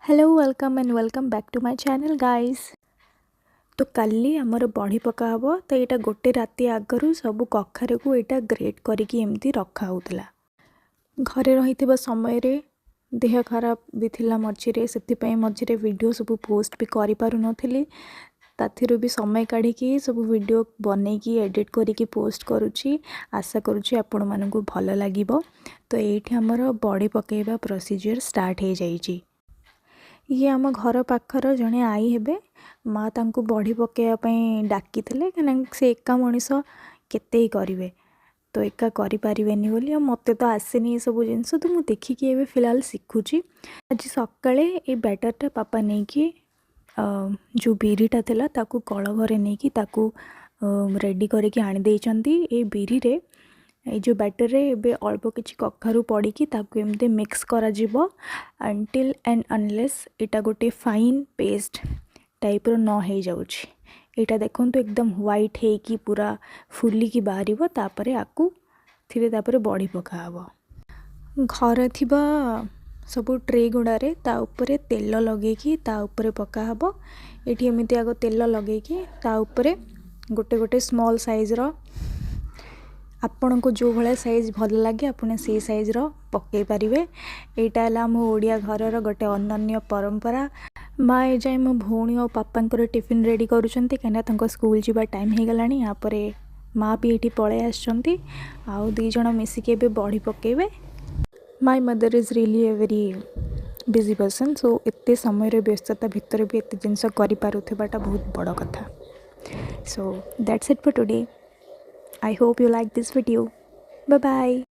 Hello welcome and welcome back to my channel guys. तो काली आमर बड़ी पका हम तो यहाँ गोटे राति आगु सब कखार को यहाँ ग्रेट करके एमती रखा होता घरे रही समय रे देह खराब भी थिला मझिरे से मझिरे वीडियो सब पोस्ट भी करि पारु नथिली ताथिरु भी समय काढ़ी सब वीडियो बनईकी एडिट करके पोस्ट करुच्ची। आशा करुच्ची आपण मानकु भल लागिबो। तो ये आमर बड़ी पकेबा प्रोसीजर स्टार्ट हो जाइए। ये आम घर पाखर जड़े आई हेबे माँ तांको बड़ी पकाइवाई डाकी से एका मनीष केते करेंगे तो एका करें बोली मत तो आसेनी ये सब जिनस तो मुझे देखिकी ए फिलहाल शिखुची। आज सकाळे ये बैटरटा पापा नहीं कि जो बिरीटा थिला ताकू कल घरे नहीं कि ताकू रेडी करके आनी देइचंती। ए बिरी रे ये जो बैटर रे एबे अल्प किछि कखारु पड़ी कि ताकू एमते मिक्स करा जिवो अंटिल एंड अनलेस एटा गोटे फाइन पेस्ट टाइप रो न हो जाउछि। एटा देखंतु एकदम व्हाइट है कि पूरा फुली की बाहरिबो तापरे आकू थिरे तापरे बड़ी पका हबो। घर थिबा सब ट्रे गुड़ारे ता उपरे तेल लगेकी ता उपरे पका हबो। एठी एमिति आगो तेल लगेकी ता उपरे गोटे गोटे स्मॉल साइज रो आपण को जो भाया साइज भल लगे आपने से साइज रो पकई पारिबे। एटा है आम ओडिया घर गोटे अनन्य परंपरा। माँ ए जाए मो भौणी और पापा टिफिन रेडी करुँच कहीं स्कूल जीवा टाइम हो गला। यहाँ माँ भी ये पलि आसुँच आउ दी जण मिसिके बड़ी पकेबे। My mother is really a very busy person so एते समय व्यस्तता भितर भी एत जिनस करिपारुथिबाटा बहुत बड़ कथा। So that's it for today. I hope you like this video. Bye bye.